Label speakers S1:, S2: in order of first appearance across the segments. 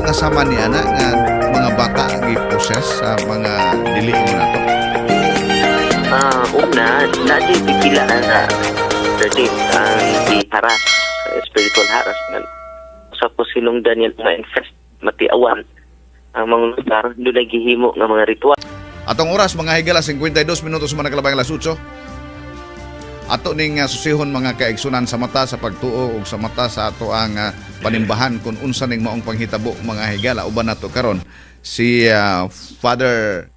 S1: nga sama ni ana nga mga bata gi-possess sa mga dili mo nato?
S2: Una, natin pipilaan na certain ang i-harass, spiritual harassment. Sa po silong Daniel ma-infest, matiawan ang mga lugar, doon ay gihimo ng mga ritual.
S1: Atong oras mga higala 52 minutos man nakalabay alas 8. Ato ning susihon mga kaigsunan sa mata sa pagtuo ug sa mata sa ato ang panimbahan kung unsa ning maong panghitabo mga higala uban nato karon si Father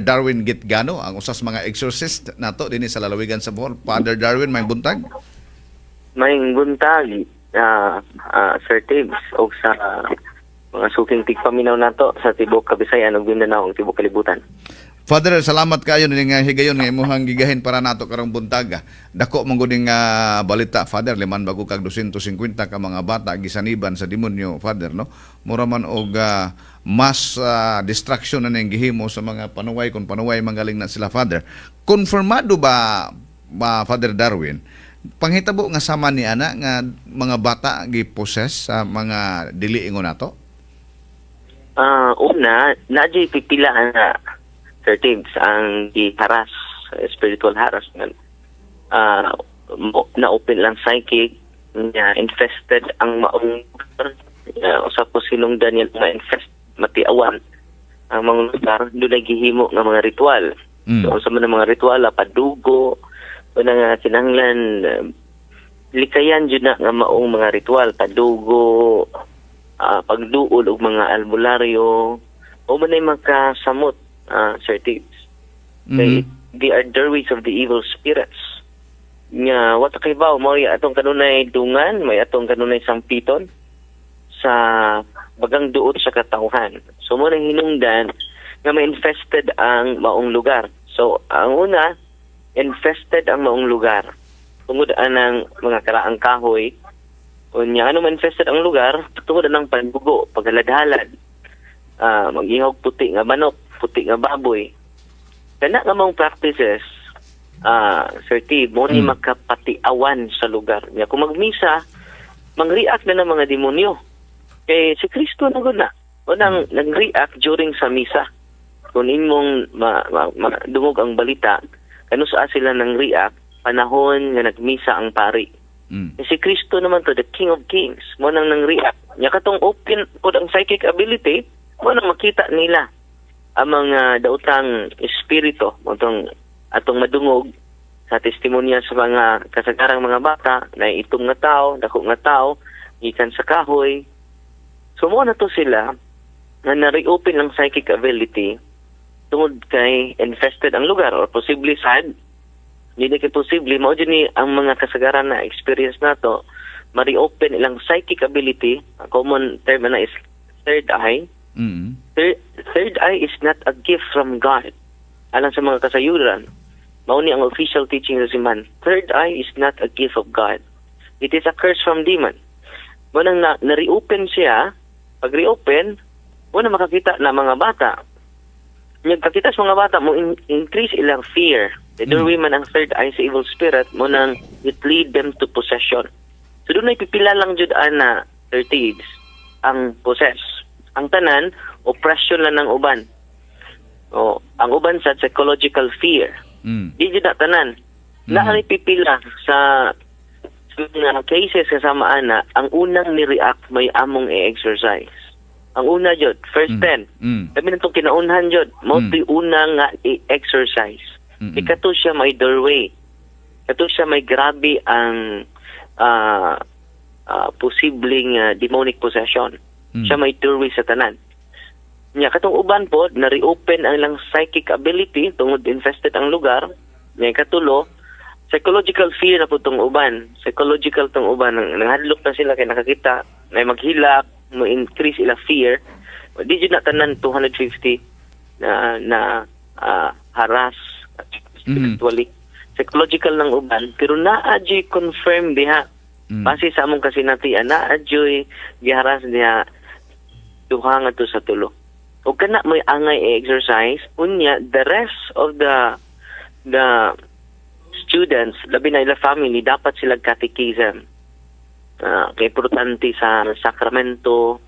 S1: Darwin Gitgano ang usas mga exorcist nato dinhi sa lalawigan sa Bohol. Father Darwin, may buntag.
S2: May buntag Sir Tibbs o sa mga suking tigpaminaw nato sa tibok Kabisayan ug Mindanao ug tibok kalibutan.
S1: Father, salamat kayo ning higayon nga imong gigahin para nato karong buntag. Dako man gud ning balita, Father, liman bago kag 250 ka mga bata gisaniban sa demonyo, Father, no? Mura man og mas distraction na ning gihimo sa mga panuway kung panuway mangaling na sila, Father. Konfirmado ba Father Darwin panghitabo nga sama ni ana nga mga bata gi-possess sa mga dili ingon nato?
S2: Una, nadyo pipilaan na Sir Tibbs ang i-harass, spiritual harassment. Na-open lang psychic, infested ang maong sa po silong Daniel ma-infest, matiawan ang mga lugar, doon ay gihimo ng mga ritual. So, sa mga ritual, padugo, o nga kinahanglan, likayan dyan na nga maong mga ritual, padugo, pagduol og mga albularyo, o manay magkasamot, Sir Tibbs. They are doorways of the evil spirits. Nga, wata kay ba, may atong kanunay dungan, may atong kanunay sampiton sa bagang duot sa katauhan. So, mo nang hinungdan nga ma-infested ang maong lugar. So, ang una, infested ang maong lugar. Tungod ng mga karaang kahoy, o niya, ano ma-infested ang lugar, tungod ng panbugo, paghaladhalad, mag-ihog puti nga manok, puti nga baboy. Kana nga mong practices, Sir T, mo ni makapatiawan sa lugar. Nga, kung magmisa, mag-react na ng mga demonyo. Kaya si Kristo na guna. O nag-react during sa misa. Kung imong dumog ang balita, kano sa sila nang-react, panahon nga nagmisa ang pari. Si Kristo naman to, the King of Kings, mo nang-react. Nya katong open po ang psychic ability, mo nang makita nila ang mga daotang espiritu, atong madungog sa testimonya sa mga kasagarang mga bata na itong nga tao, dako nga tao, gikan sa kahoy. So mo na to sila na na-reopen ang psychic ability tungod kay infested ang lugar or possibly sad. Hindi kay posible, mao ni ang mga kasagaran na experience nato, ma-reopen ilang psychic ability. A common term na is third eye. Third eye is not a gift from God. Alang sa mga kasayuran, mao ni ang official teaching sa Siman. Third eye is not a gift of God. It is a curse from demon. Mo nang na-reopen siya, pag reopen, mo na makakita na mga bata. Nagkakita sa mga bata, mo increase ilang fear. The doorway man ang third eye sa evil spirit, mo nang it lead them to possession. So doon ay pipila lang jud na 30s ang possess. Ang tanan, oppression lang ng uban. O, ang uban sa psychological fear. Di jud na tanan. Naari pipila sa mga cases kasama na ang unang ni-react may among i-exercise. Ang una jud, first 10. Sabi na itong kinaunhan jud, mostly unang nga i-exercise. Ikato siya may doorway. Ikato siya may grabe ang posibleng demonic possession. Siya may doorway sa tanan. Nya katong uban po na-reopen ang ilang psychic ability tungod infested ang lugar. Nya katulo, psychological fear na po tong uban. Psychological tong uban, nanghadlok na sila kay nakakita, may maghilak, mo increase ila fear. Di jud na tanan 250 na harass spiritually. Psychological ng uban, pero naa-adyoy confirm diha. Base sa among kasinatian, naa-adyoy giharas diha duha nga to sa tulo. O kana may angay i-exercise, unya the rest of the students, labi na ila family, dapat sila catechism. kay importante sa sakramento,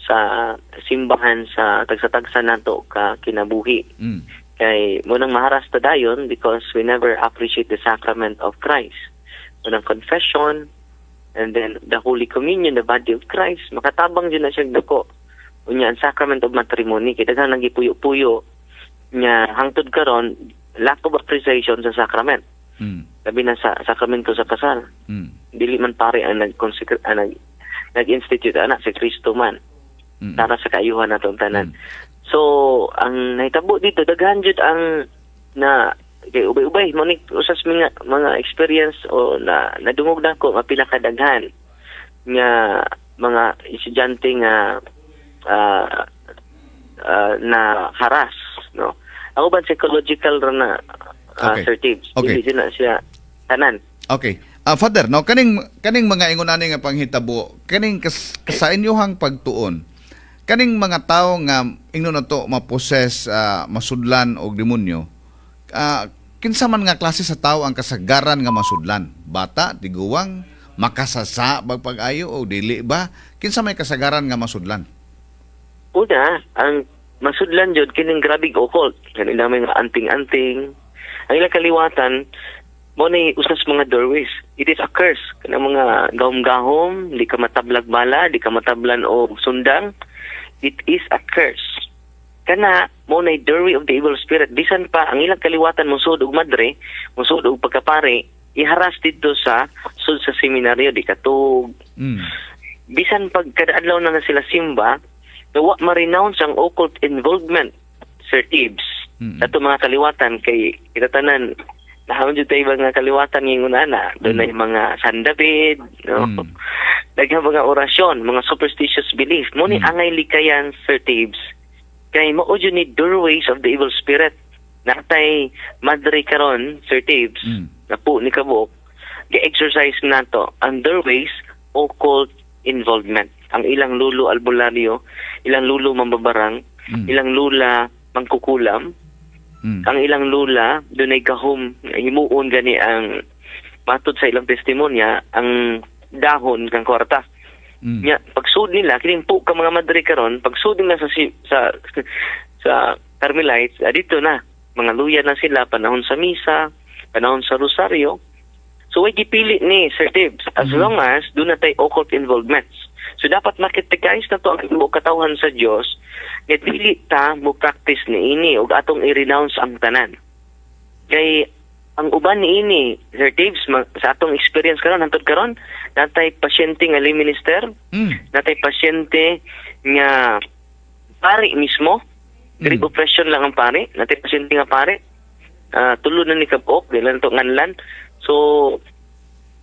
S2: sa simbahan, sa tagsa-tagsa nato ka kinabuhi.
S1: Mm.
S2: Kay munang maharas ta dayon because we never appreciate the sacrament of Christ. Munang confession, and then the Holy Communion, the body of Christ, makatabang dyan na siya dako. Unya, ang sacrament of matrimony, kaya daghang nagipuyo-puyo niya hangtod karon lack of appreciation sa sacrament.
S1: Mm.
S2: Sabi na sa sakramento sa kasal.
S1: Mm.
S2: Dili man pare ang nag-institute anak si Kristo man
S1: Mm.
S2: para sa kaayuhan natong tanan.
S1: Mm.
S2: So, ang nahitabo dito, daghan jud ang na kay ubay-ubay mo ni usas mga experience o na nadungog na ko nga pila ka daghan nga mga estudyante nga na haras, no. Ako ba psychological ra na
S1: Okay.
S2: Sir Tibbs?
S1: Okay.
S2: Dili na siya tanan.
S1: Okay. Father, no, kaning mga ingon ani nga panghitabo, kaning sa inyong pagtuon, kaning mga tao nga ingnon na to maposes, masudlan og demonyo, kinsa man nga klase sa tao ang kasagaran nga masudlan? Bata, tiguwang, makasasa pag-ayo o dili ba? Kinsa may kasagaran nga masudlan?
S2: Una, ang masudlan jud kining grabing occult. Kanila may mga anting-anting. Ang ilang kaliwatan, mo na usas mga doorways. It is a curse. Kanang mga gahom-gahom, di ka matablag bala, di ka matablan o sundang. It is a curse. Kana, mo na doorway of the evil spirit. Bisan pa, ang ilang kaliwatan musud og madre, musud og pagkapare, iharas dito sa seminaryo, di katug.
S1: Mm.
S2: Bisan pag kada-adlaw na sila simba, nawa ma-renounce ang occult involvement, Sir Tibbs.
S1: Mm.
S2: Ato mga kaliwatan kay kitatanan nahamon jud tay mga kaliwatan ng una doon ay mga San David, no. Daghang mga orasyon, mga superstitious belief. Mo ni angay likayan, Sir Tibbs. Kay mao jud ni doorways of the evil spirit. Natay madre karon, Sir Tibbs. Napo ni kabuk. Gi-exercise nato ang doorways occult involvement. Ang ilang lulo albularyo, ilang lulo mambabarang, ilang lula mangkukulam, ang ilang lula dunay gahom himuon gani ang matod sa ilang testimonya ang dahon kang kwarta. Nya pagsud nila kining po ka mga madre karon, pagsud nila sa Carmelites, dito na mga luya na sila panahon sa misa, panahon sa rosaryo. So way gipili ni Sir Tibbs as long as do na tay occult involvements. So dapat makitigays na to ang katawhan sa Dios nga dili ta mo practice ni ini ug atong i-renounce ang tanan. Kay ang uban ni ini, Sir Tibbs, sa atong experience karon hangtod karon, natay pasyente nga lay minister, natay pasyente nga pari mismo, grip oppression lang ang pari, natay pasyente nga pari, tulo na ni kabok, dili na to nganlan. So,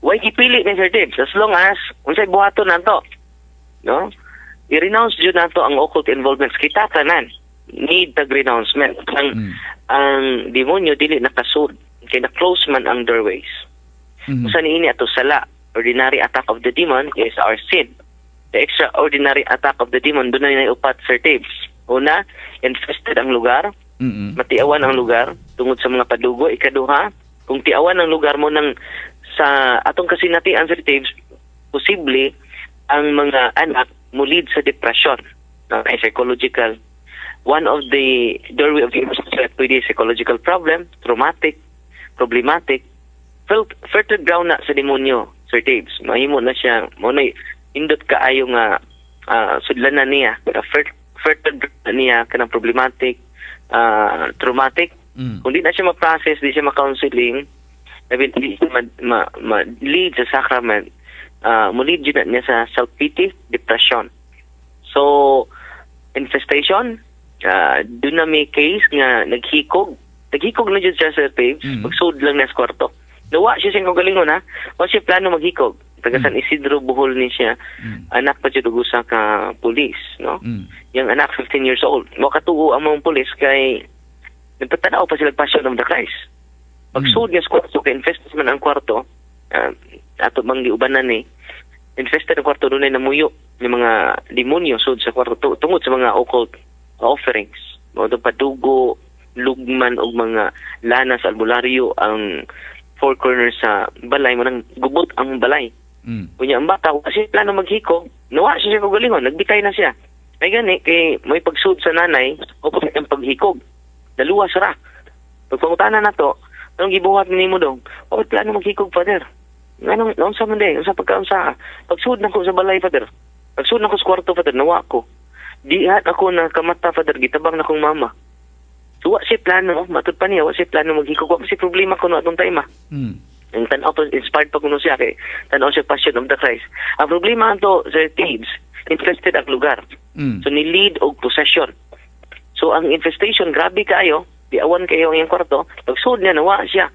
S2: why gipili ni Sir Tibbs as long as unsay buhaton nato, no? I-renounce jud nato ang occult involvements. Kita tanan need tag renouncement. Ang demonyo dili nakasud kay na-close man ang doorways. Usa niini ato sala. Ordinary attack of the demon is our sin. The extraordinary attack of the demon dunay na upat, Sir Tibbs. Una, infested ang lugar, matiawan ang lugar tungod sa mga padugo. Ikaduha, kung tiawan ang lugar mo ng sa atong kasinatian, Sir Tibbs, posible ang mga anak mulid sa depression, psychological. One of the doorway of the pwede psychological problem, traumatic, problematic, fertile ground na sa demonyo, Sir Tibbs. Mahimo na siya, mo na indot kaayo nga sudlanan niya, fertile ground na niya kanang problematic, traumatic. Kung di na siya ma-process, di siya ma-counseling, di siya ma-lead sa sacrament, mulid yun niya sa self-pity, depression. So, infestation, doon na may case nga naghikog na dyan siya, Sir Tibbs, magsud lang na sa kwarto. Nawa siya siyang kagalingon, ha? O siya plano maghikog. Taga San Isidro, Bohol ni siya. Anak pa siya dugusa ka pulis, no? Yung anak, 15 years old. Makatuo ang mga pulis kay nagpatanaw pa sila Passion of the Christ. Pagsud niya sa kwarto, kay infested man ang kwarto, ato bang giubanan infested ang kwarto, doon ay namuyo ng mga demonyo sud sa kwarto tungod sa mga occult offerings. Mga padugo, lugman o mga lanas, albularyo ang four corners sa balay mo nang gubot ang balay. Kunya ang bata, wala siya plano maghikog, nawa siya kagalingon, nagbitay na siya. Ay gani, kay may pagsud sa nanay, o ang paghikog. Daluwas ra. Pagpangutanan na to, anong gibuhat ni mo dong? O, plano maghikog, Father. Anong, naunsa man day, unsa pagkaunsa. Pagsud na ko sa balay, Father. Pagsud na ko sa kwarto, Father, nawa ko. Dihat ako na kamata, Father, gitabang na kong mama. So, wa siya plano, matud pa niya, wa siya plano maghikog. Wa siya problema ko no atong time, Ang tanaw pa, inspired pa kuno siya kay tanaw siya Passion of the Christ. Ang problema to Sir Tibbs, infested ang lugar. So ni-lead og possession. So ang infestation grabe kayo, di awan kayo ang iyang kwarto, pagsud niya nawa siya.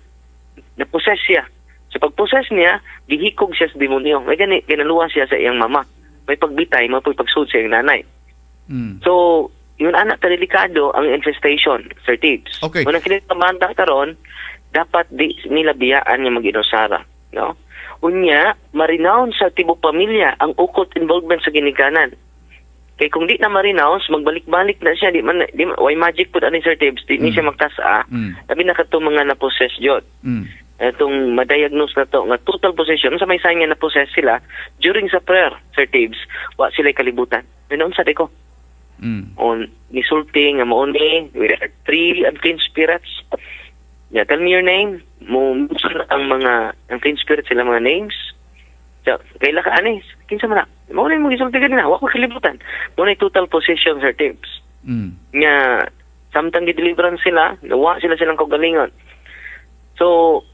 S2: Na-possess siya. So pag-possess niya, gihikog siya sa demonyo. May gani kinaluwa siya sa iyang mama. May pagbitay, may pagsud sa iyang nanay. So yun anak delikado ang infestation, Sir Tibbs.
S1: Okay.
S2: Kung nakinig karon, dapat di nila biyaan nga mag-inosara, no? Unya, marinounce sa tibok pamilya ang ukot involvement sa ginikanan. Kay kung di na marinounce, magbalik-balik na siya, di why magic pud ani Sir Tibbs, di ni siya magtasa, labi na kadto mga na-possess jud. Itong ma-diagnose na to nga total possession, sa may sign nga na-possess sila during sa prayer, Sir Tibbs, wa sila kalibutan. Noon sa ko. On nisulti nga mo ni, we are 3 unclean spirits. Yeah, tell me your name. Ang clean spirit sila mga names. So, kaila ka anis. Kinsa man na. Mauna yung mag-isulti ka na. Wako kalibutan. Mauna yung total possession, Sir Tibbs. Nga, samtang di-deliverance sila, nawa sila silang kagalingon. So,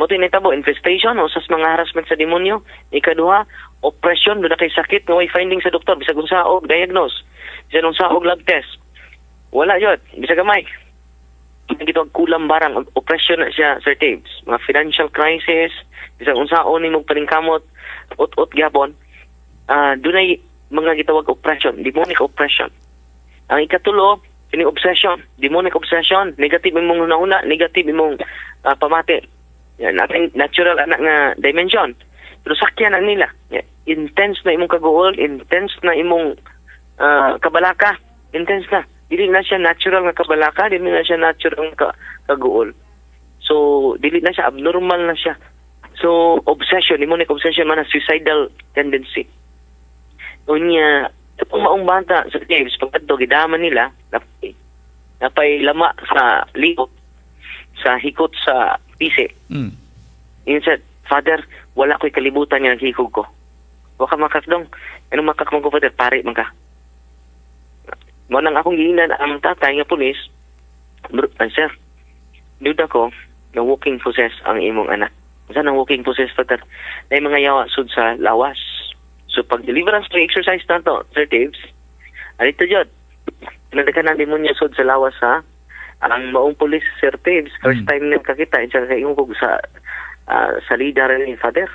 S2: mo ito initabo, infestation, o sas mga harassment sa demonyo. Ikaduha, oppression, doon na kay sakit, nga way finding sa doktor, bisag unsaog, diagnose. Bisag unsaog lab test. Wala yun. Bisag gamay. Gito kulang barang oppression na siya, Sir Tibbs. Mga financial crisis, bisang unsaon ni mong paningkamot, ut gyapon. Dunay mga gitawag oppression, demonic oppression. Ang ikatulo, kini obsession, demonic obsession, negative imong nauna, negative imong pamati. Yan ating natural anak nga dimension. Pero sakyan ang nila. Yan. Intense na imong kaguol, intense na imong kabalaka, intense na. Dili na siya natural nga kabalaka, dili na siya natural nga kaguol. So, dili na siya, abnormal na siya. So, obsession, demonic obsession man, suicidal tendency. Unya, itong maong bata sa Tibbs, pagkadto, gidaman nila, napay lama sa likot, sa hikot sa pisi. Yun said, Father, wala ko'y kalibutan nga naghikog ko. Waka makakdong, anong makakmang ko, Father, pare man ka. Mo nang akong giinan ang tatay nga pulis, sir, duda ko na walking possess ang imong anak. Saan ang walking possess, Father? Na mga yawa sud sa lawas. So pag deliverance to exercise na to, Sir Tibbs, alito jud. Nadaghanan din mo niya sud sa lawas ha. Ang maong pulis, Sir Tibbs, first time nang kakita, siya sa imong sa leader ni Father.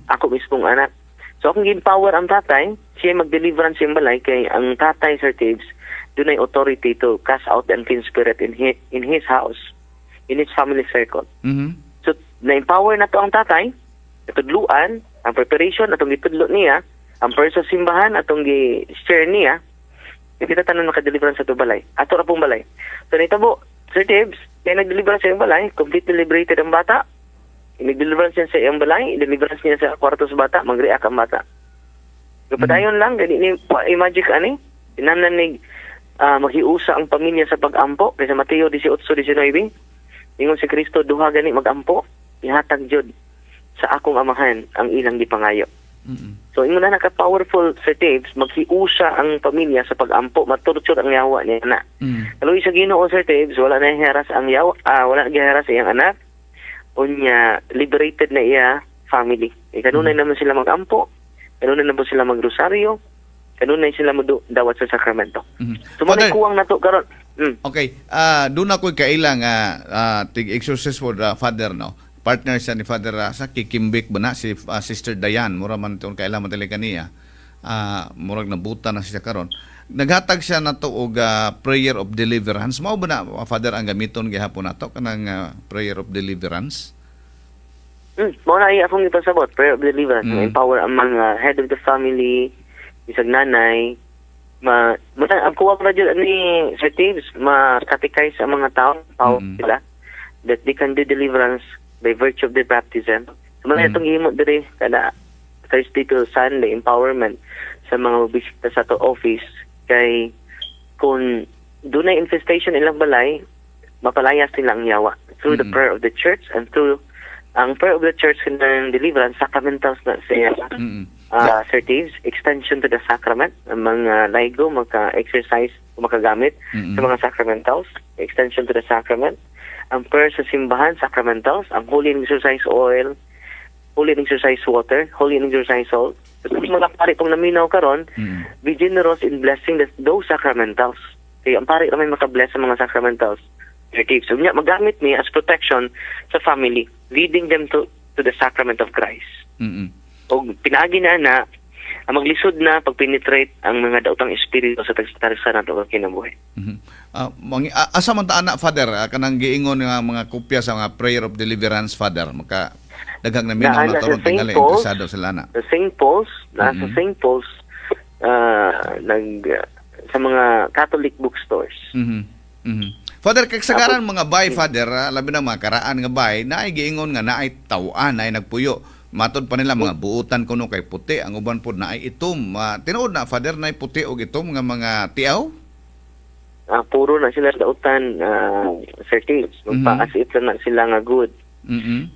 S2: Ako mismong anak. So akong gi-empower ang tatay, siya mag-deliverance yung balay, kay ang tatay, Sir Tibbs, doon ay authority to cast out the unclean spirit in his house, in his family circle. So, na-empower na to ang tatay, natudluan, ang preparation, atong gitudlo niya, ang person sa simbahan, atong gi-share niya, kita tanan naka-deliverance sa ito balay. Ato na pong balay. So, naitabo, Sir Tibbs, kaya nag-deliverance sa iyong balay, completely liberated ang bata, nag-deliverance niya sa iyong balay, deliverance niya sa kwarto sa bata, mag-react ang bata. Kapadayon lang, gani ni magic ani, inanan maghiusa ang pamilya sa pag-ampo, kaysa Mateo 18:19, ingon si Kristo, duha gani mag-ampo, ihatag jud sa akong amahan ang ilang gipangayo. So ingon na naka-powerful Sir Tibbs, maghiusa ang pamilya sa pag-ampo, maturture ang yawa niya na. Kaloy sa Ginoo, Sir Tibbs, wala na iharas ang yawa, wala na iharas iyang anak, unya liberated na iya family. Kanunay naman sila mag-ampo, kanunay naman sila mag-rosaryo, kanunay sila dawat sa sakramento. So
S1: Father,
S2: kuwang na to karon.
S1: Okay, doon ako'y kailang tig-exorcist for the Father, no? Partner siya ni Father sa kikimbik ba na si Sister Diane, mura man itong kailang matali kaniya. Murag nabuta na siya karon. Naghatag siya na to og prayer of deliverance. Mao ba na, Father, ang gamiton gihapon nato kanang prayer of deliverance?
S2: Mao na akong ipasabot, prayer of deliverance, empower ang mga head of the family, isang nanay, ang kuwag na dyan ni Sir Tibbs, makatikay sa mga tao sila, that they can do deliverance by virtue of their baptism. So, mga itong himot diri, kada Thursday to Sunday empowerment sa mga bisita sa to office kay kung dunay infestation ilang balay, mapalaya silang yawa through the prayer of the church and through ang prayer of the church ng deliverance, sacramentals na siya. Sir Tives, extension to the sacrament, ang mga laigo maka-exercise, makagamit sa mga sacramentals, extension to the sacrament. Ang prayer sa simbahan, sacramentals, ang holy and exercise oil, holy and exercise water, holy and exercise salt. So, mga pari kung naminaw karon, be generous in blessing those sacramentals. Kaya ang pari naman makabless sa mga sacramentals. Sir Tives, so niya magamit ni as protection sa family, leading them to the sacrament of Christ. O pinagi na ang maglisod na pagpenetrate ang mga daotang espiritu sa tagsa nato nga kinabuhi.
S1: Asa man ta ana, Father, kanang giingon nga mga kopya sa mga prayer of deliverance, Father, maka daghang na minaw na taron tingali interesado sila na.
S2: Sa St. Paul's, sa St. Paul's sa mga Catholic bookstores.
S1: Father, kagsagaran mga bay, Father, labi na mga karaan nga bay, naay giingon nga naay tawaan, naay nagpuyo. Matod pa nila mga buutan kuno kay puti, ang uban pod naay itom. Tinuod na, Father, naay puti og itom nga mga tiaw?
S2: Puro na sila dautan, Sir Tives. Magpa-as-it lang na sila nga good.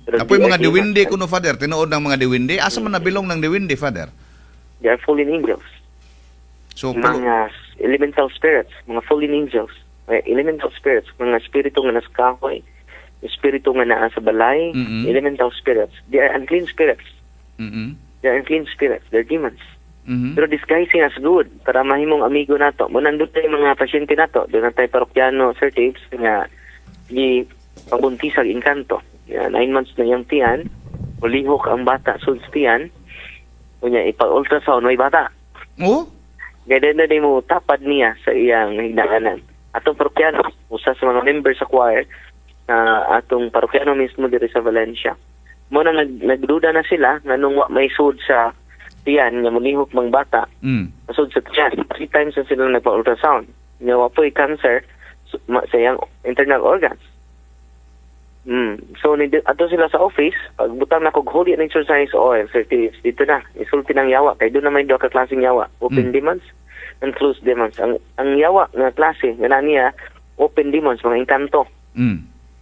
S1: Apoy mga diwindi kuno, Father, tinuod ng mga diwindi. Asa man nabilong ng diwindi, Father?
S2: They are fallen angels.
S1: So,
S2: mga elemental spirits, mga fallen angels. Elemental spirits, mga spirito nga nasa kahoy, spirito nga naa sa balay, elemental spirits. They are unclean spirits. They are unclean spirits. They're demons. Pero disguising as good para mahimong amigo nato. Mo nandun tayo mga pasyente nato. Doon na tayo parokyano, Sir Tives, nga di pabuntis ang inkanto. 9 months na yung tiyan, ulihok ang bata suds tiyan, kunya ipa-ultrasound may bata.
S1: Oh?
S2: Gaya na mo tapad niya sa iyang higdaanan. Atong parokyano, usa sa mga members sa choir, atong parokyano mismo diri sa Valencia. Mo na nagduda na sila nga nung may sud sa tiyan nga mulihok mang bata. Sud sa tiyan. 3 times na sila nagpa-ultrasound. Nga wapoy cancer sa iyang internal organs. So ato sila sa office, pagbutang na kog holy and exercise oil, Sir Tives, dito na isulti ng yawa kay doon na may duha ka klaseng yawa, open demons and closed demons. Ang yawa nga klase nga niya open demons, mga inkanto.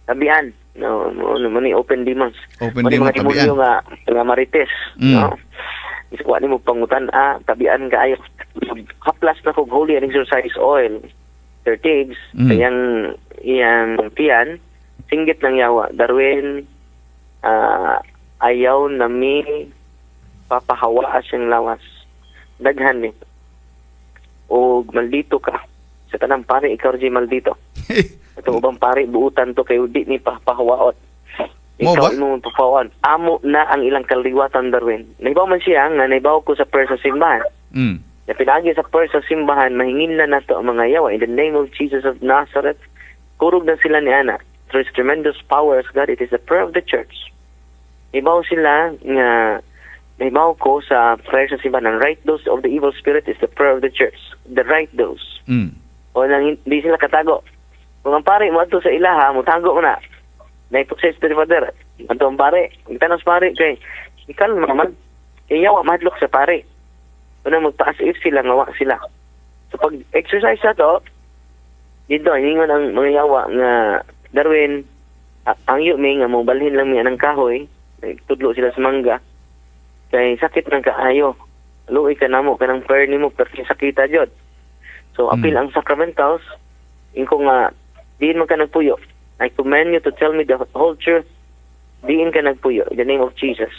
S2: Tabian, no ni open demons.
S1: Open demons,
S2: mga demonyo nga marites, no. Iswa ni mo pangutan tabian kaayo. Haplas na kog holy and exercise oil, Sir Tives, iyang tiyan, singgit ng yawa. Darwin, ayaw na mi papahawa siyang lawas. Daghan ni. O maldito ka. Sa tanang pare, ikaw rin maldito. Ito ubang pare, buutan to kayo di ni papahawaot. Ikaw mo papahawaot. Amo na ang ilang kaliwatan, Darwin. Naibaw man siya nga, naibaw ko sa prayer sa simbahan. Na pinagi sa prayer sa simbahan, mahingin na nato ang mga yawa. In the name of Jesus of Nazareth, kurog na sila ni Ana. Through His tremendous powers, God, it is the prayer of the church. Naibaw sila nga, naibaw ko sa prayer sa simbahan, ang right dose of the evil spirit is the prayer of the church. The right dose. O nang hindi sila katago. Kung ang pare mo ato sa ilaha, mutago mo na. Naipukses to the Father. Ato ang pare, itanos pare, kay ikaw naman, kay yawa mahadlok sa pare. Unang magpa-as-if sila, ngawa sila. So pag exercise na to, dito, hiningon ang mga yawa nga, Darwin, ang yuming nga mo balhin lang niya ng kahoy, tudlo sila sa mangga, kay sakit ng kaayo. Luoy ka namo, kanang prayer ni mo, pero sakita jud. So, apil ang sacramentals, inko nga, diin man ka nagpuyo. I command you to tell me the whole truth. Diin ka nagpuyo, in the name of Jesus.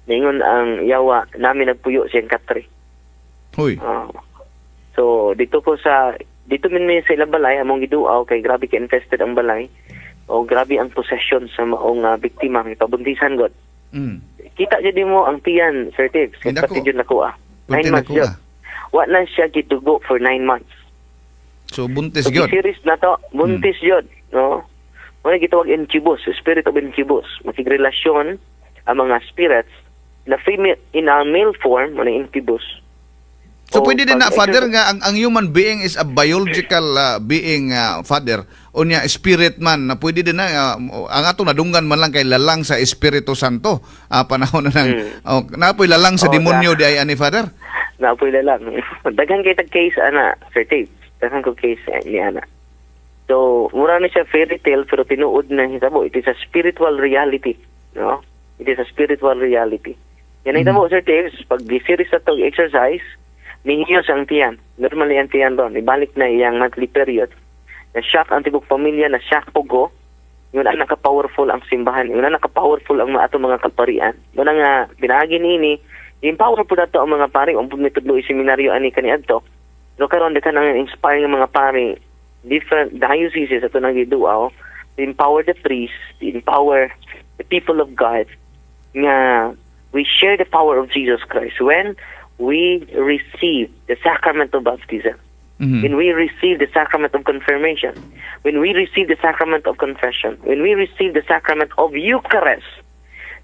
S2: Ningon ang yawa, namin nagpuyo siyang katri.
S1: Hoy.
S2: So, dito min sa ilang balay, among giduaw, kay grabe ka-infested ang balay, o grabe ang possession sa maong biktima, ipabuntisan God. Kita dyan mo ang tiyan, Sir Tives, pati dyan nakuha. 9 months yun. Wa na siya gitugo for 9 months.
S1: So, buntis
S2: so,
S1: yun.
S2: Series na to, buntis yun, no? Wala gitawag incubus, spirit of incubus. Makigrelasyon ang mga spirits na female, in a male form, wala incubus.
S1: So
S2: O
S1: pwede din na, Father,
S2: pag-exercise-
S1: nga ang human being is a biological being, Father, o niya spirit man, na pwede din na, ang ato nadunggan man lang kay lalang sa Espiritu Santo, panahon na ng, napoy lalang sa
S2: Oh,
S1: demonyo di ay ani, Father?
S2: Napoy lang. Daghan kay tag case ana, Sir Tate. Daghan ko case ni ana. So, mura na siya fairy tale pero tinuod na hitabo. It is a spiritual reality, no? It is a spiritual reality. Yan ang hitabo, Sir Tate, pag series na tog exercise, nihiyos ang tiyan. Normally ang tiyan doon. Ibalik na iyang monthly period. Na-shock ang tibok pamilya, na-shock po go. Yun ang naka-powerful ang simbahan. Yun ang naka-powerful ang ato mga kalparian. Yun ang binagi ni empower po nato ang mga pari. Ang pumitudlo seminaryo ani kaniadto. No karon de kanang inspiring ang mga pari. Different dioceses ato nang giduaw. To empower the priests, to empower the people of God. Nga we share the power of Jesus Christ. When we receive the sacrament of baptism, when we receive the sacrament of confirmation, when we receive the sacrament of confession, when we receive the sacrament of Eucharist,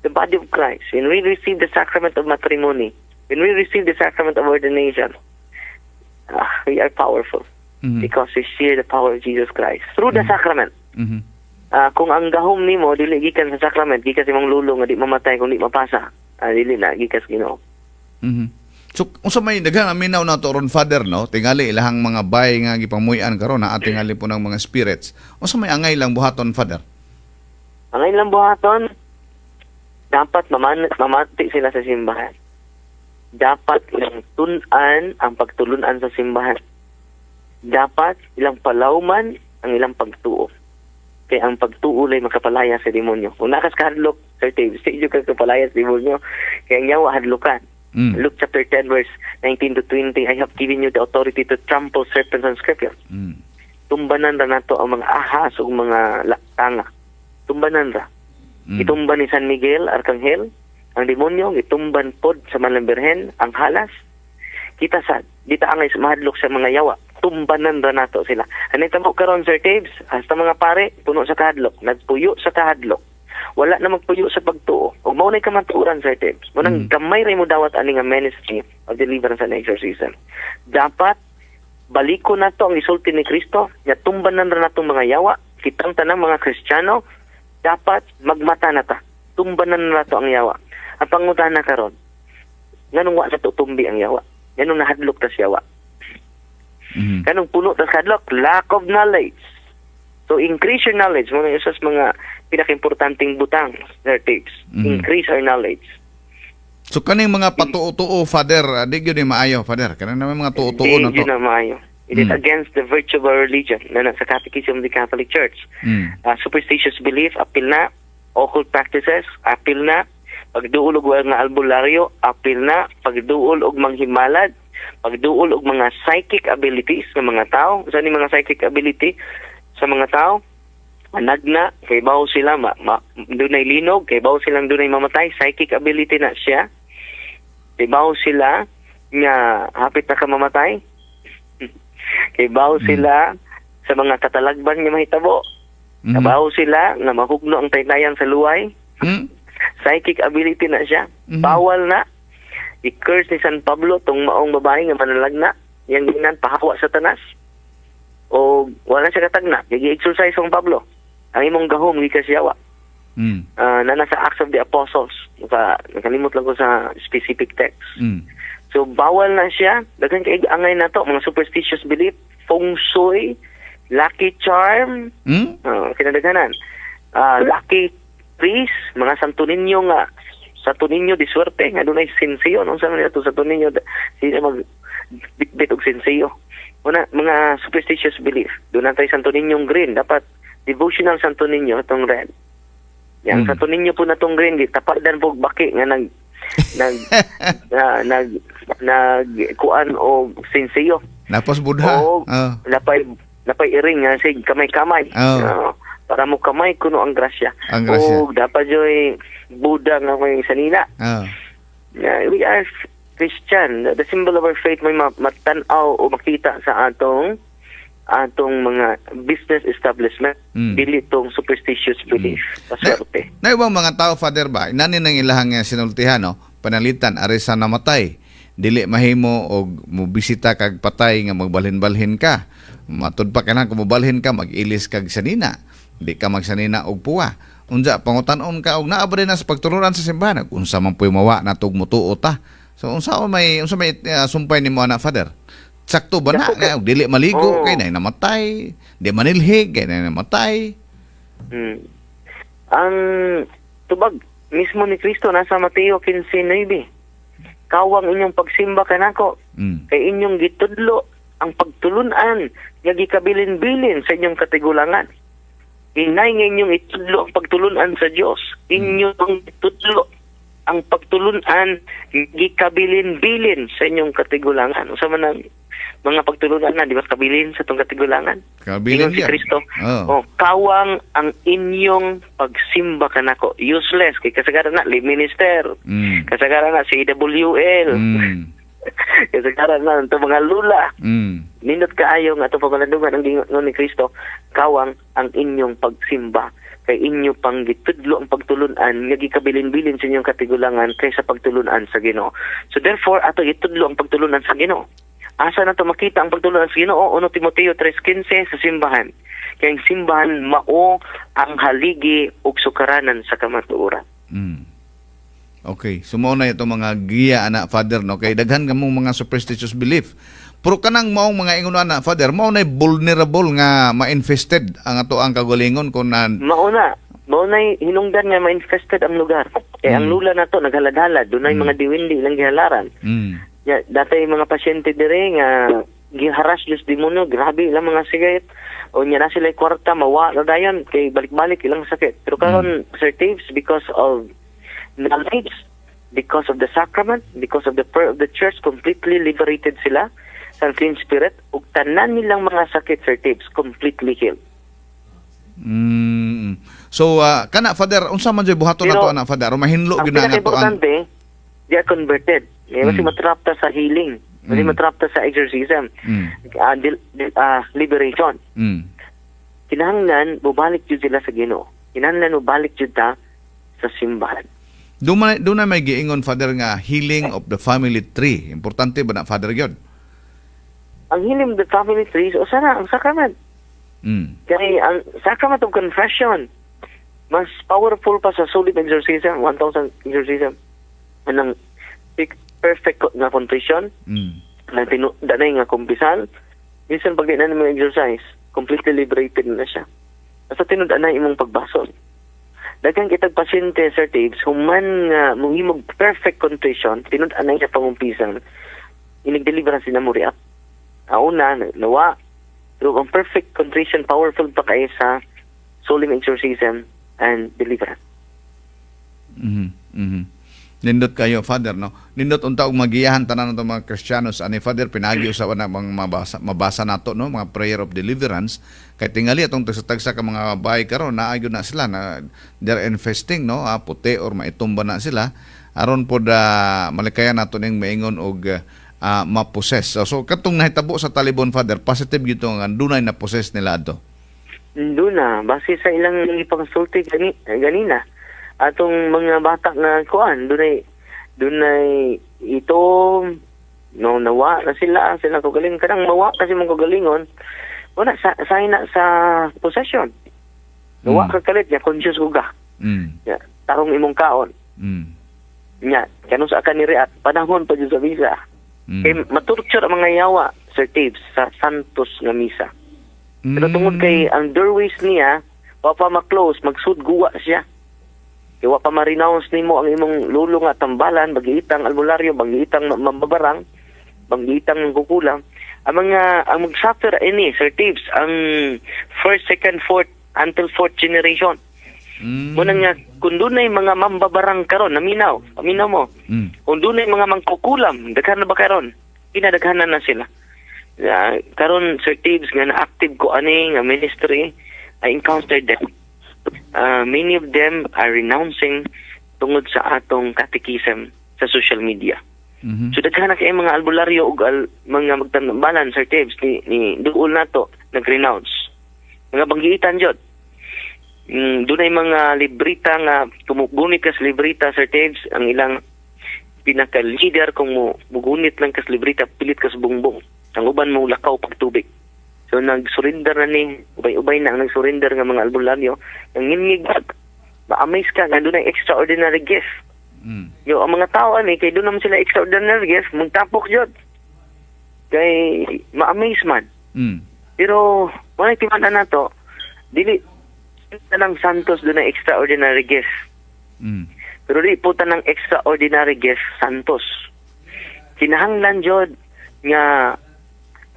S2: the body of Christ, when we receive the sacrament of matrimony, when we receive the sacrament of ordination, we are powerful because we share the power of Jesus Christ through the sacrament. Kung ang gahom nimo dili gikan sa sacrament, gikan sa imong lulo nga di mamatay kung di mapasa, dili na gikan sa Ginoo.
S1: So, unsa may daghang aminaw na to ron, Father, no? Tingali ilahang mga bay nga gipamuy-an karon na tingali po ng mga spirits. Unsa may angay lang buhaton, Father?
S2: Ang ilang buhaton, dapat mamati sila sa simbahan. Dapat ilang tunan ang pagtulunan sa simbahan. Dapat ilang palawman ang ilang pagtuo. Kaya ang pagtuo ay makapalaya sa demonyo. Kung nakas kahadlok, Sir Dave, sa iyo ka kapalaya sa demonyo, kaya ang yawa hadlokan. Luke chapter 10 verse 19 to 20, I have given you the authority to trample serpents and scorpions. Tumbanan ra nato ang mga ahas ug mga tanga. Tumbanan ra. Itumban ni San Miguel, Arkanghel, ang demonyo, itumban pod sa Malang Birhen, ang halas. Kita sad, dita angay mahadlok sa mga yawa. Tumbanan ra nato sila. Anay tamo karon, Sir Tabes, hasta mga pare, puno sa kahadlok, nagpuyo sa kahadlok. Wala na magpuyo sa pagtuo. O mao nay kamanturan, Sir Tabes. Munang gamay ray mo dawat ani nga ministry of deliverance and exorcism. Dapat baliko nato ang isulti ni Kristo, nga tumbanan ra natong mga yawa, kitang tanang mga Kristiyano, dapat magmata na ta. Tumbanan na nato ang yawa. Ang pangutana karon, nganong wa na to tumbi ang yawa? Nganong nahadlok ta sa yawa? Kanong puno ta sa hadlok? Lack of knowledge. So increase your knowledge. Mga isas mga pinaka-importanting butang, Sir Tabes. Increase our knowledge.
S1: So kaning mga patuo-tuo, Father, di gyud ni maayo, Father. Kanang may mga tuo-tuo na to.
S2: Hindi na maayo. It is against the virtue of our religion. Na sa Catechism of the Catholic Church. Superstitious belief, apil na. Occult practices, apil na. Pagduol og nga albularyo, apil na. Pagduol og manghimalad, pagduol og mga psychic abilities ng mga tao. Sa ni mga psychic ability sa mga tao, managna, kay bawo sila, dunay linog, kay bawo silang dunay mamatay, psychic ability na siya. Kay bawo sila nga hapit na ka mamatay. Kay bawo sila sa mga katalagban nga mahitabo. Kabawo sila nga mahugno ang taytayan sa luway. Psychic ability na siya. Bawal na. I-curse ni San Pablo tong maong babae nga manalagna. Yang ginan pahawa sa tanas. O wala siya katagna. Gigi-exercise ang Pablo. Ang imong gahom, gikas yawa. Na nasa Acts of the Apostles. Nakalimot lang ko sa specific text. So, bawal na siya. Dagan kay angay na to. Mga superstitious belief, feng shui, lucky charm, kinadaganan. Lucky priest, mga Santo Niño nga, Santo Niño di suerte, nga doon ay sensiyo. Nung saan nila ito, Santo Niño, sila mag-bitbit og sensiyo. Mga superstitious belief. Doon natin Santo Niño green. Dapat devotional Santo Niño itong red. Yang Santo Niño po na itong green, tapat dan po baki nga kuan o sensiyo.
S1: Napos Buddha.
S2: O napay iring nga sig kamay-kamay. Para mo kamay kuno ang grasya. O dapat joy Buddha nga may sanina. We are Christian. The symbol of our faith may matanaw o makita sa atong mga business establishment. Dili tong superstitious belief. Paswerte.
S1: Na ibang mga tao, Father, ba? Inani nang ilahang sinultihan, no? Panalitan, ari sa namatay. dili mahimo og mobisita kag patay nga magbalhin-balhin ka. Matud pa kana kung mobalhin ka mag-ilis kag sanina. Di ka magsanina og puwa. Unsa pangutan-on ka og naa ba din na sa pagturuan sa simbahan unsa man puy mawa natog mutuo ta. So unsa may sumpay nimo ana Father? Sakto ba na nga og dili maligo kay nay namatay, di manilhig kay nay namatay.
S2: Ang tubag mismo ni Kristo nasa Mateo 15:9. Kawang inyong pagsimba kanako, kay inyong gitudlo ang pagtulunan nga gikabilin-bilin sa inyong katigulangan. Inay nga inyong itudlo ang pagtulunan sa Dios. Inyong itudlo ang pagtulunan gikabilin-bilin sa inyong katigulangan. Usa man ang mga pagtulunan na, di ba kabilin sa itong katigulangan?
S1: Kabilin
S2: si Kristo. Kawang ang inyong pagsimba kanako. Useless. Kay kasagaran na, minister. Kasagaran na, CWL. Kasagaran na, ito mga lula. Nindot kaayo nga ito pamalandungan ang gingon ni Kristo. Kawang ang inyong pagsimba. Kay inyo pang gitudlo ang pagtulunan nga gikabilin-bilin sa inyong katigulangan kaysa pagtulunan sa Ginoo. So therefore, ato itudlo ang pagtulunan sa Ginoo. Asa na to makita ang pagtulunan sa Ginoo? 1 Timoteo 3:15 sa simbahan. Kaya ang simbahan mao ang haligi ug sukaranan sa kamatuoran.
S1: Okay, sumo na itong mga giya ana Father no kay daghan kamong mga superstitious belief. Pero kanang maong mga ingon ana Father, mao na vulnerable nga ma-infested ang ato ang kagalingon kun na
S2: mao na hinungdan nga ma-infested ang lugar. Kaya ang lula nato naghalad-halad, dunay mga diwindi ilang gihalaran. Ya, dati mga pasyente dire nga giharas Diyos demonyo, grabe ilang mga sigayt. O niya na sila kwarta, mawa na dayon, kay balik-balik ilang sakit. Pero karon Sir Taves, because of knowledge, because of the sacrament, because of the prayer of the church, completely liberated sila sa clean spirit, ug tanan nilang mga sakit, Sir Taves, completely healed.
S1: So, kana Father, unsa man jay buhaton nato ana Father? O mahinlo gyud na nato ang
S2: they are converted. Kasi matrap ta sa healing. Kasi matrap ta sa exorcism. Liberation. Kinahanglan, bubalik jud sila sa Ginoo. Kinahanglan, bubalik jud ta sa simbahan.
S1: Doon na may giingon Father nga healing of the family tree. Importante ba na Father gyud?
S2: Ang healing of the family tree, o sana, ang sacrament. Kaya ang sacrament of confession, mas powerful pa sa solid exorcism, 1,000 exorcism. Anong perfect nga contrition, na danay nga kumpisan, minsan pag di na naman exercise, completely liberated na siya. Basta tinudan na imong pagbason. Daghang kitag pasyente, Sir Taves, human nga muhimog perfect contrition, tinudan na siya pangumpisan, inigdeliveran sila mo react. Una, nawa, pero ang perfect contrition, powerful pa kayo sa solemn exorcism and deliverance.
S1: Nindot kayo Father no. Nindot unta og magiyahan tanan nato mga Kristiyanos ani Father pinagi usawa na mga mabasa nato no mga prayer of deliverance kay tingali atong tagsa ka mga bahay karon naagyo na sila na they're infesting no puti or maitumba na sila aron pod malikayan nato ning maingon og ma-possess. So katong nahitabo sa talibon Father positive gyud nga dunay na possess nila adto.
S2: Duna base sa ilang ipangsulti ganina. Atong mga bata nga kuan dunay ito no nawa na sila kagaling kadang mawa kasi mong kagalingon wala sa sa possession nawa ka kalit ya conscious uga ya tarong imong kaon nya kanus sa kaniriat panahon pa jud sa visa kay maturture ang mga yawa Sir Taves sa Santos nga misa pero tungod kay ang doorways niya wa pa ma-close magsudguwa siya. Iwa pa ma-renounce nimo ang imong lulo nga tambalan, bagiitang albularyo, bagiitang mambabarang, bagiitang kukulang. Ang mag-suffer ini, Sir Taves, ang first, second, fourth, until fourth generation. Muna nga, kung doon ay mga mambabarang karon, paminaw mo. Kung doon ay mga mangkukulam, daghan na ba karon? Pinadaghanan na sila. Karon, Sir Taves, nga na-active ko ani nga ministry, I encountered them. Many of them are renouncing tungod sa atong catechism sa social media. So daghan na kay mga albularyo ug mga magtambalan Sir Taves ni duol nato nag-renounce. Mga banggiitan jud. Dunay mga librita nga tumugunit ka sa librita Sir Taves ang ilang pinaka-leader kung mugunit lang kas libreta, pilit kas bungbong. Ang uban mo lakaw pag tubig. So nag-surrender na ni, ubay-ubay na ang nag-surrender nga mga albularyo. Ang ngingig ma-amaze ka nga doon ay extraordinary gift. Yo, ang mga tao kay doon naman sila extraordinary gift, magtapok jud. Kay ma-amaze man. Pero wala timana na to, dili tanang santos doon ay extraordinary gift. Pero di po tanang extraordinary gift santos. Kinahanglan jud nga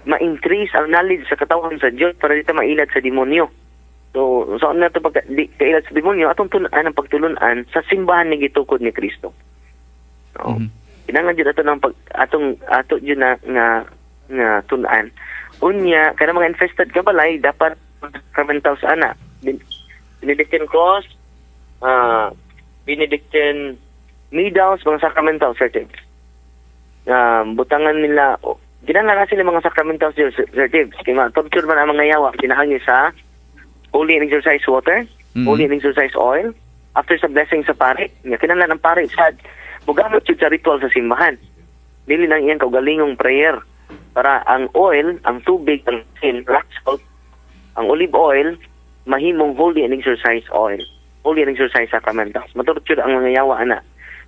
S2: ma-increase ang knowledge sa katawan sa Diyos para dito mailad sa demonyo. So, saan na ito pag di kailad sa demonyo, atong tunan ang pagtulunan sa simbahan ni gitukod ni Kristo. No? Kinahanglan jud ato ng ato jud na nga tunan. Unya, kada mga infested ka balay, dapat sacramentals ana. Benedictine cross, Benedictine medals, mga sacramental certificates. Butangan nila, ginala sila mga sacramental certificates. Kaya torture man ang mga yawa, kinahangi sa holy and exercise water, holy and exercise oil, after sa blessing sa pare. Kinala ng pare, bugamit yun sa ritual sa simbahan. Dili lang iyan kaugalingong prayer. Para ang oil, ang tubig, ang rock salt, ang olive oil, mahimong holy and exercise oil. Holy and exercise sacramentals. Maturture ang mga yawa na.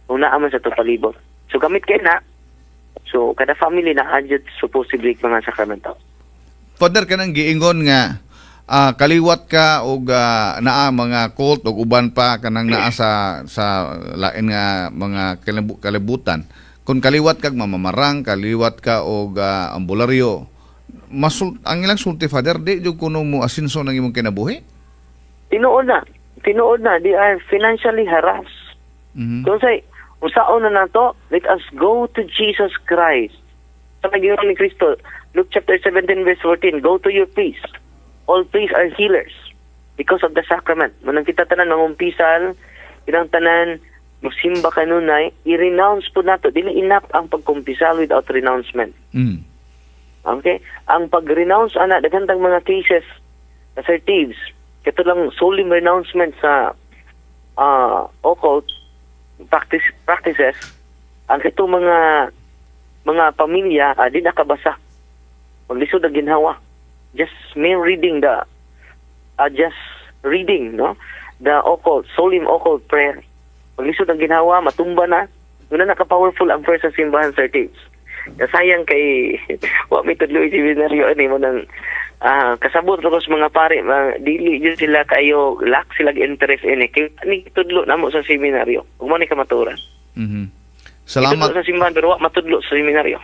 S2: Kung naaman sa tupalibot. So gamit kayo na. So kada family na adjud supposedly mga sacramentals.
S1: Father, kanang giingon nga kaliwat ka og naa mga cult og uban pa kanang naa sa lain nga mga kalibutan. Kung kaliwat kag mamamarang, kaliwat ka og ambularyo, ang ilang sulti, Father, di jud kuno mo asinso ng imong kinabuhi?
S2: Tinuod na, they are financially harassed. So say, usaon na nato, let us go to Jesus Christ. Sa nagingon ni Kristo, Luke chapter 17 verse 14, go to your priest. All priests are healers because of the sacrament. Manang kita tanan mangumpisal, kinang tanan musimba kanunay, i-renounce po nato. Dili enough ang pagkumpisal without renouncement. Okay? Ang pag-renounce, daghang mga cases, assertives, kato lang solemn renouncement sa occult practices, ang ito mga pamilya, di nakabasa. Maglisod na ginhawa. Just mere reading the occult, solemn occult prayer. Paglisod ang ginawa, matumba na. Una naka-powerful ang first sa simbahan certificates. Sayang kay wa may tudloy seminaryo ani mo nang kasabot ko sa mga pare, dili jud sila kayo lack sila interest ini. Kay ni tudlo namo sa seminaryo. Ug mo ni ka maturan.
S1: Salamat
S2: sa simbahan pero wa matudlo sa seminaryo.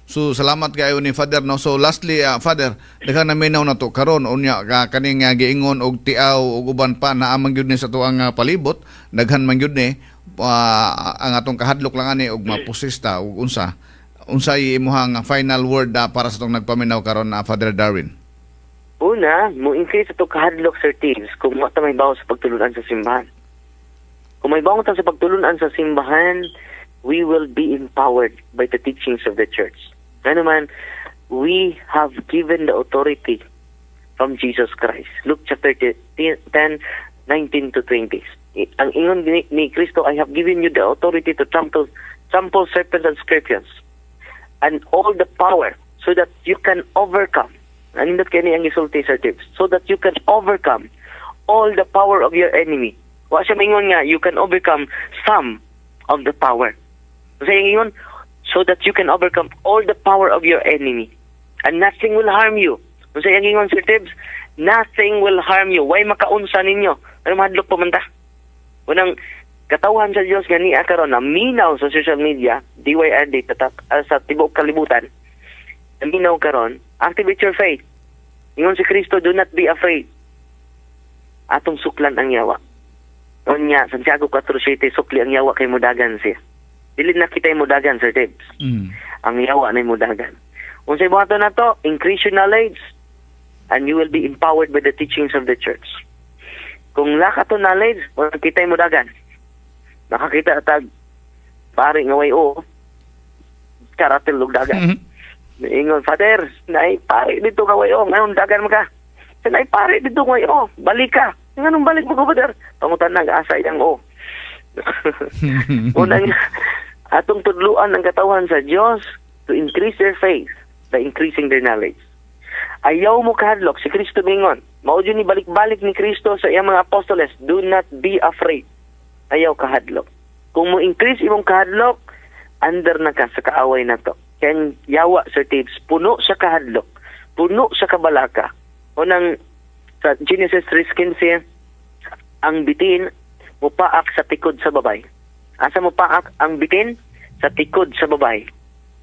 S1: So salamat kayo ni Father, no. So lastly, Father, daghang naminaw na to karon unya kaning giingon og tiaw og uban pa naamang gyud ni sa tuang palibot, daghan man gyud ni ang atong kahadlok lang ani og mapusista og unsay imong final word para sa tong nagpaminaw karon na Father Darwin.
S2: Una, mo increase ato kahadlok certificates kung mo ta may bawo sa pagtulunan sa simbahan. Kung may bawo ta sa pagtulunan sa simbahan, we will be empowered by the teachings of the church. Ano man, we have given the authority from Jesus Christ. Luke chapter 10, 19 to 20. Ang ingon ni Kristo, I have given you the authority to trample serpents and scorpions and all the power so that you can overcome. Anindot kayo ni ang isulti sa tips. So that you can overcome all the power of your enemy. Wa siya mingon nga, you can overcome some of the power. Kasi ingon, so that you can overcome all the power of your enemy and nothing will harm you. Kasi ingon Sir Tibbs, nothing will harm you. Why makaunsa ninyo? Ano mahadlok pa man ta? Unang katawan sa Diyos gani karon na minaw sa social media, DYRD sa tibuok kalibutan. Minaw karon, activate your faith. Ingon si Kristo, do not be afraid. Atong suklan ang yawa. Unya, Santiago 4:7, sukli ang yawa kay mudagan siya. Dili na kita mudagan, Sir Tibbs. Ang yawa na mudagan. Unsay buhaton na to, increase your knowledge and you will be empowered by the teachings of the church. Kung laka to knowledge, wala kita mudagan. Nakakita tag pare nga way karatil lug dagan. Ingon, Father, nay pare dito nga way ngayon dagan mo ka. Nay pare dito nga way balik ka. Nganong balik mo ko, Father? Pangutan nag-asay ang unang atong tudluan ang katawan sa Dios to increase their faith by increasing their knowledge. Ayaw mo kahadlok, si Kristo mingon. Mao jud ni balik-balik ni Kristo sa iyang mga apostoles, do not be afraid. Ayaw kahadlok. Kung mo increase imong kahadlok, under na ka sa kaaway na to. Kaya yawa, Sir Tibbs, puno sa kahadlok, puno sa kabalaka. Unang sa Genesis 3:15, ang bitin mupaak sa tikod sa babay. Asa mupaak ang bitin? Sa tikod sa babay.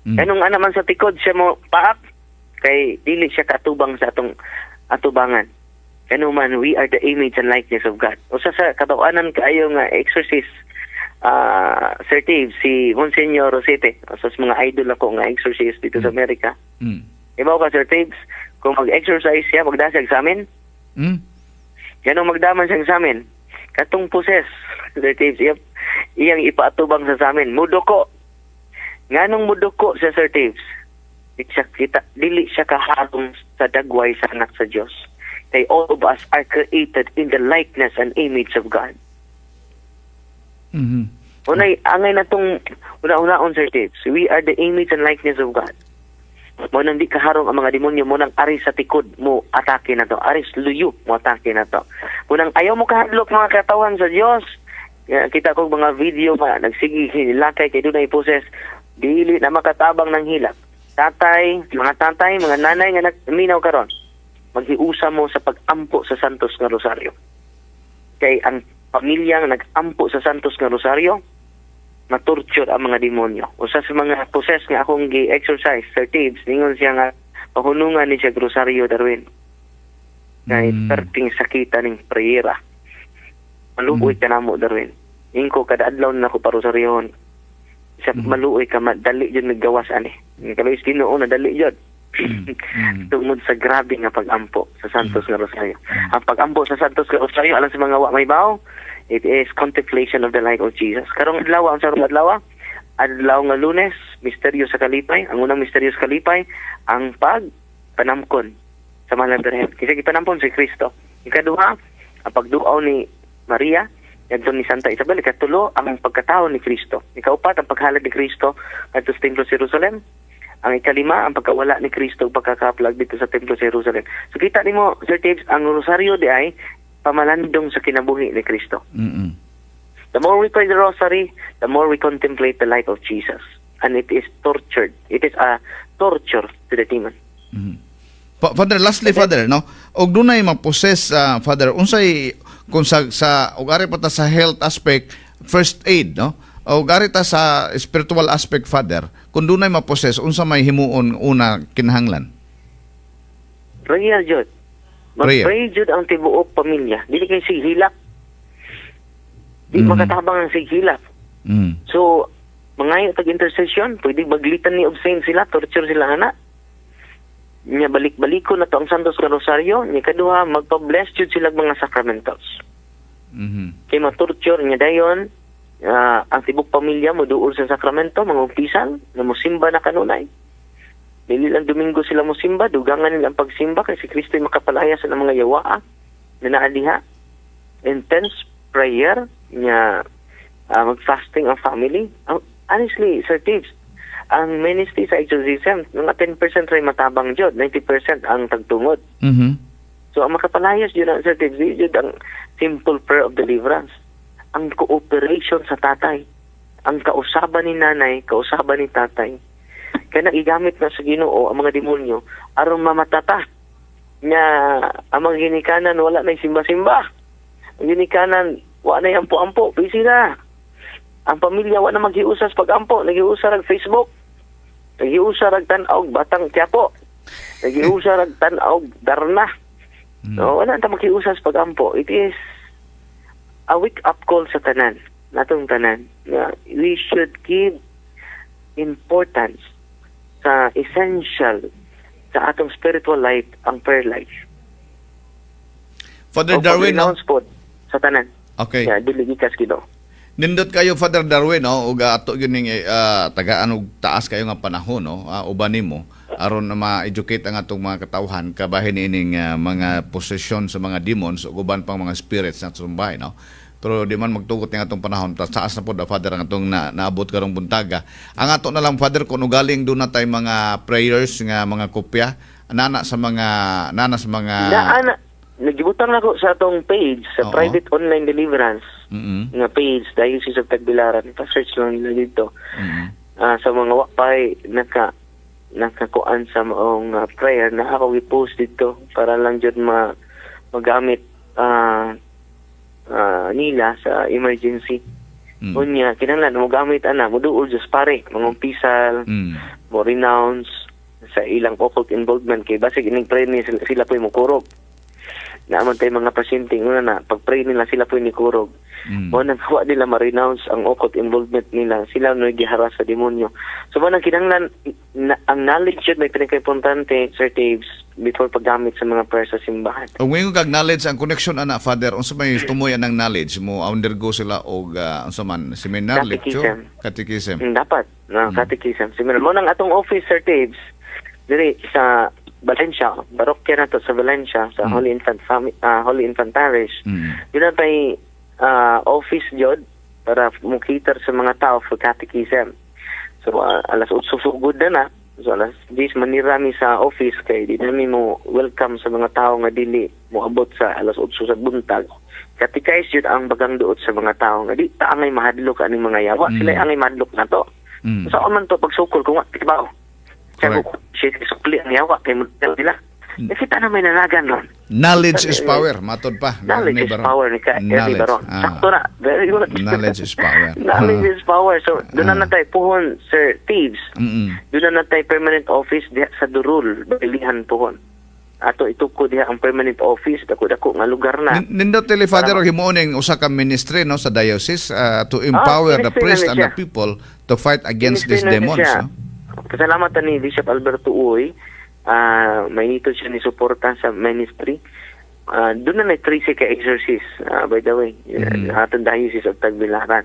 S2: Kanong naman sa tikod siya mo paak, kay dili siya katubang sa atong atubangan. Kano man, we are the image and likeness of God. Usa sa katawanan kaayo nga exorcist, Sir Tibbs, si Monsignor Rosete, sa mga idol ako nga exorcist dito sa Amerika. Ibaw ka, Sir Tibbs, kung mag-exercise siya, magdasag sa amin, ganun magdaman siya sa amin. Katong poses, Sir Tibbs, iyang ipaatubang sa amin. Mudoko. Nganong mudoko siya, Sir Tibbs? Dili siya kaharong sa dagway sa anak sa Diyos. Kay all of us are created in the likeness and image of God. Unay, angay na itong una-unaon, Sir Tibbs. We are the image and likeness of God. Mo nang di kaharong ang mga demonyo, mo nang ari sa tikod mo atake na to. Aris luyo mo atake na to. Mo nang ayaw mo kahadlok mga katawan sa Diyos. Kita ko mga video nagsigi hilakay kay dunay poses, dili na makatabang ng hilak. Mga nanay nga nagminaw karon, maghiusa mo sa pag-ampo sa Santos nga Rosaryo. Kay ang pamilya nga nag-ampo sa Santos nga Rosaryo, na-torture ang mga demonyo. Usa sa mga poses nga akong gi-exercise, Sir Tibbs, ningon siya nga, pahunungan ni siya Rosaryo, Darwin. Kay perting sakita ning prayera. Maluoy ka na mo, Darwin. Ingko, kada adlaw na ako pa Rosaryohon. Sa maluoy ka, madali yun naggawas, ani. Kalawis Ginoo na dali yun. Tungod sa grabe nga pag-ampo sa Santos nga Rosario. Ang pag-ampo sa Santos nga Rosario, alam sa mga wa may bawo, it is contemplation of the life of Jesus. Karong adlaw, ang sarong adlaw, adlaw nga Lunes, misteryo sa kalipay. Ang unang misteryo sa kalipay, ang pagpanamkon sa Mahal na Birhen. Kasi ipanampon si Kristo. Ikaduha, ang pagduaw ni Maria, yadto ni Santa Isabel. Ikatulo, ang pagkatao ni Kristo. Ikaupat, ang paghalad ni Kristo at sa Templo Jerusalem. Ang ikalima, ang pagkawala ni Kristo pagkakaplag dito sa Templo Jerusalem. So kita nimo, Sir Tibbs, ang Rosaryo di ay pamalandong sa kinabuhi ni Kristo. The more we pray the Rosary, the more we contemplate the life of Jesus. And it is tortured. It is a torture to the demon.
S1: Father, lastly, Father, no? Og dunay maposes, Father, unsay kung sa og ari pa ta sa health aspect, first aid, no? O gari ta sa spiritual aspect, Father, kung dunay maposes, unsa may himuon una kinahanglan?
S2: Prayer jud. Mag-pray jud ang tibuok pamilya. Dili kay sighilak. Di makatabang ang sighilak. So, mangayo tag intercession, pwede baglitan ni obscene sila, torture sila ana. Nya balik-baliko na to ang Santos nga Rosario, nya kaduha magpa-bless jud sila mga sacramentals. Kay ma-torture nya dayon, ang tibok pamilya mo duol sa sakramento, mangumpisan, na musimba na kanunay. Dili lang Domingo sila musimba, dugangan nila ang pagsimba kay si Kristo ay makapalaya sa mga yawaa na naadiha. Intense prayer, niya mag-fasting ang family. Honestly, Sir Tibbs, ang ministry sa exorcism, mga 10% rin matabang jud, 90% ang tagtungod. So, ang makapalayas yun ang Sir Tibbs, yun ang simple prayer of deliverance. Ang cooperation sa tatay, ang kausaban ni nanay, kausaban ni tatay, kaya nagigamit na sa Ginoo ang mga demonyo aron mamatata nga ang mga ginikanan wala na simba-simba. Ang ginikanan wala na ampo-ampo, busy na. Ang pamilya wala na maghiusas pag-ampo, nagiusa rag Facebook, nagiusa rag tan-og Batang Quiapo, nagiusa rag tan-og Darna. No, wala na maghiusas pag-ampo. It is a wake-up call sa tanan, natong tanan, na we should give importance sa essential sa atong spiritual life, ang prayer life.
S1: Father Darwin, no?
S2: Po, sa tanan.
S1: Okay.
S2: Yeah, dili gikas Ginoo.
S1: Nindot kayo, Father Darwin, no? Ug ato yun yung tagaan og taas kayo nga panahon, no? Uban nimo aron na ma-educate ang atong mga katawhan kabahin ining mga posesyon sa mga demons ug uban pang mga spirits na sumbay, no? pero di man magtugot nga atong panahon taas na po da Father ang atong naabot karong buntaga. Ang ato na lang Father kung ugaling doon na tay mga prayers nga mga kopya nana sa mga
S2: Nagibutan ako sa atong page sa
S1: Oo.
S2: Private Online Deliverance
S1: Mm-mm.
S2: nga page Diocese of Tagbilaran. Pa-search lang nila dito.
S1: Mm-mm.
S2: Sa mga wakpay nakakuan sa maong prayer na ako i-post dito para lang jud magamit nila sa emergency.
S1: Mm.
S2: Unya kinahanglan mo gamit mo duol just pare mangong pisal
S1: Mm.
S2: mo renounce sa ilang occult involvement kay basig ining pray ni sila po'y mukurog. Naaman tayo mga pasyente una na pag-pray nila sila po'y nikurog.
S1: Mm.
S2: Mo nang wa nila ma-renounce ang occult involvement nila, sila no giharas sa demonyo. So mo nang kinahanglan ang knowledge yun may pinaka-importante, Sir Taves, before paggamit sa mga prayer sa simbahan.
S1: Kung ngayon kag knowledge ang connection ana Father unsa may tumoy anang knowledge mo undergo sila og unsa man seminar lecture catechism.
S2: Dapat catechism. Similar mo nang atong office, Sir Taves, diri sa Valencia, barokya na to sa Valencia, sa Holy Infant Parish. Yun na tayo office jod para mukitar sa mga tao for catechism. So, alas 8 susugod na. So, alas 10 manirami sa office kay di namin mo welcome sa mga tao nga dili mo abot sa alas 8 sa buntag. Catechize yun ang bagang duot sa mga tao nga di ta angay mahadlok aning mga yawa. Sila angay mahadlok na to. So, man to pagsukol kung what, diba? Siya sukli ang yawa kay model nila. Nakita na may nanagan nun.
S1: Knowledge is power, matod pa.
S2: Knowledge is power ni Ernie Baron. Sakto na. Very good.
S1: Knowledge is power.
S2: Knowledge is power. So, doon na tayo puhon, Sir Thieves. Doon na tayo permanent office diha sa Durul, Bilihan puhon. Ato ituko diha ang permanent office, dako-dako nga lugar na.
S1: Nindot tele Father himuon ning usa ka ministry no sa diocese to empower the
S2: ministry
S1: priest
S2: na
S1: and
S2: siya.
S1: the people to fight against
S2: Ministry
S1: these
S2: na
S1: demons.
S2: siya.
S1: No?
S2: Pasalamat ni Bishop Alberto Uy. May nito siya ni suporta sa ministry. Doon na 3 ka exorcist, by the way. Atong diocese of Tagbilaran.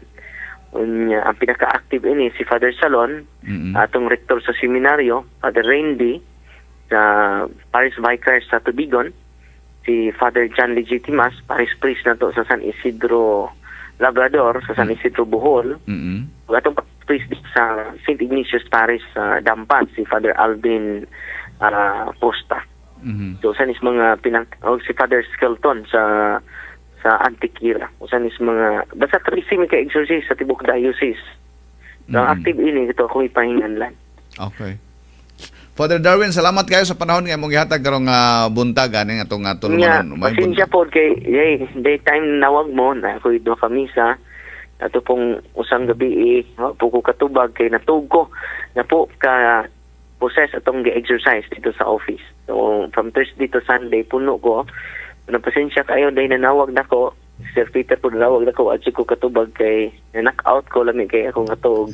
S2: Ang pinaka-active ini si Father Salon, atong rector sa seminaryo, Father Randy, sa Parish Vicar sa Tubigon, si Father John Legitimas, Parish Priest na to sa San Isidro Labrador, sa San Isidro Bohol. Atong priest sa St. Ignatius Parish sa Dampan, si Father Alvin Posta. So, usan is mga si Father Skelton sa Antiquira. Usan is mga, basta 3 ka exorcist sa Tibok Diocese. So, ang active ini, ito akong ipahinganlan.
S1: Okay. Father Darwin, salamat kayo sa panahon nga mong gihatag karong buntagan ning atong tulumanon.
S2: Pasensya po kay daytime nawag mo na ako ito kamisa. Ato pong usang gabi puko katubag kay natugo na po ka process atong gi-exercise dito sa office. So, from Thursday to Sunday, puno ko. Pasensya kayo, dahil nanawag na ko. Sir Peter po nanawag na ko. At ko katubag kay na-knock-out ko lang kay akong katog.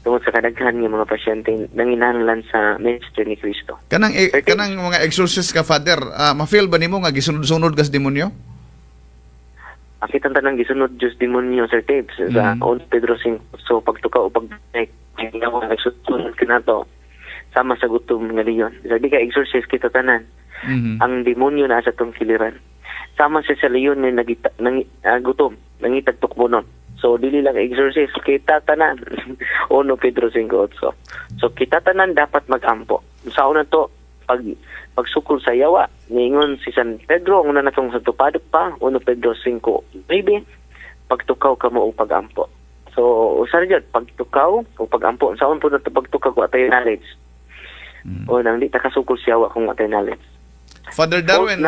S2: Tungod sa kadaghan ng mga pasyente nanginahanglan sa ministry ni Cristo.
S1: Kanang mga exorcist ka Father, ma-feel ba nimo nga gisunod-sunod kas demonyo?
S2: Akitan tanang gisunod Diyos demonyo, Sir Tapes, sa 1 Pedro 5. So, pagtuka o pag-like, nagsusunod ka na to, sama sa gutom nga leon. Sabi ka, exorcist kita tanan. Ang demonyo na sa tong kiliran. Sama sa leon na gutom, nangitag tukbonon. So, dili lang exorcist, kita tanan. 1 Pedro 5:8. So, kita tanan dapat mag-ampo. Sa una to, pagsukol sa yawa, niingon si San Pedro, ang una na itong sa tupadok pa, 1 Pedro 5:9, pagtukaw ka mo o pag-ampo. So, usar dyan, pagtukaw o pag-ampo. Saan po na ito pagtukaw ko atay knowledge? O nang di takasukol siya kung atay knowledge.
S1: Father Darwin,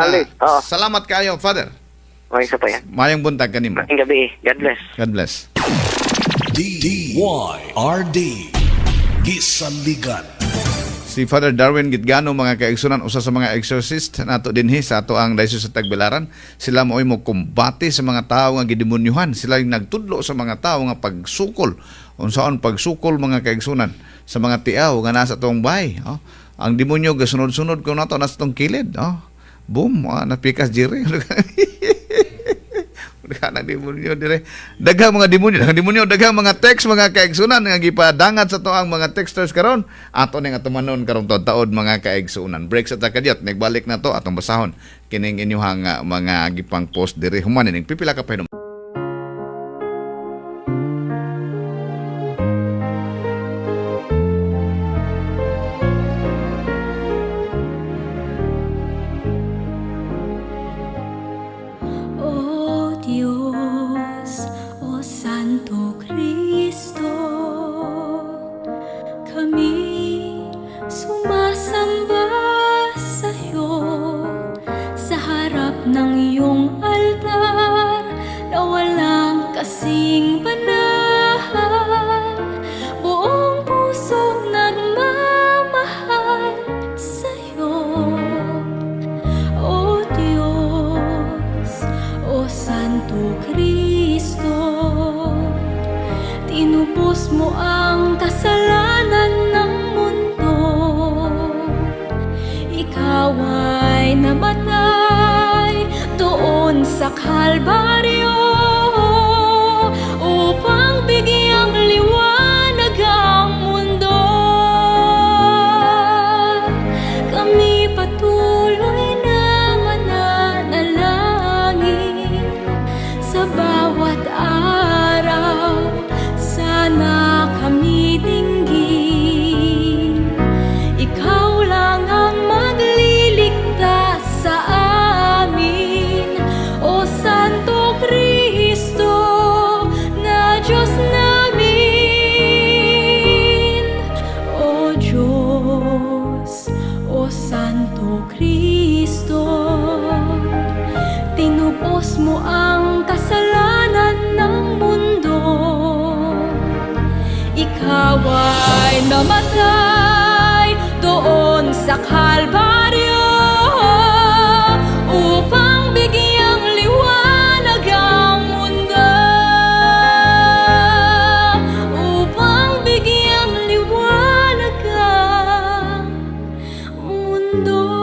S1: salamat kayo, Father.
S2: Okay, isa pa yan.
S1: Mayang buntag kanimo.
S2: Mating gabi. God bless.
S1: God bless.
S3: DYRD Gisaligan.
S1: Si Father Darwin Gitgano, mga kaigsunan, usa sa mga exorcist nato dinhi sa ato ang Diocese sa Tagbilaran. Sila mo'y mo kumbati sa mga tao nga gidemonyohan. Sila yung nagtudlo sa mga tao nga pagsukol. Unsaon pagsukol mga kaigsunan sa mga tiaw nga nasa atong bahay. Ang demonyo gasunod-sunod ko nato nasa atong kilid. Boom, napikas jiri. Daghang demonyo dire. Daghang mga demonyo, daghang mga text mga kaigsunan nga gipadangat sa toang mga texters karon. Ato ning atumanon karong taud mga kaigsunan. Break sa takadiyot, nagbalik na to atong basahon kining inyong mga gipang post dire. Human ning pipila ka pa
S3: ng iyong altar na walang kasing banal, buong pusong nagmamahal sa'yo. O Diyos, o Santo Cristo, tinubos mo ang kasalanan ng mundo. Ikaw ay namatay doon sa Kalbaryo upang bigyang liwanag ang mundo. Kami patuloy na mananalangin sa bawat araw. Sana kami dinggin, ikaw lang ang magliligtas sa amin. O Santo Cristo na Diyos namin. O Diyos, o Santo Cristo, tinubos mo ang kasalanan ng mundo. Ikaw ay namatay doon sa Kalbaryo upang bigyang liwanag ang mundo. Upang bigyang liwanag ang mundo.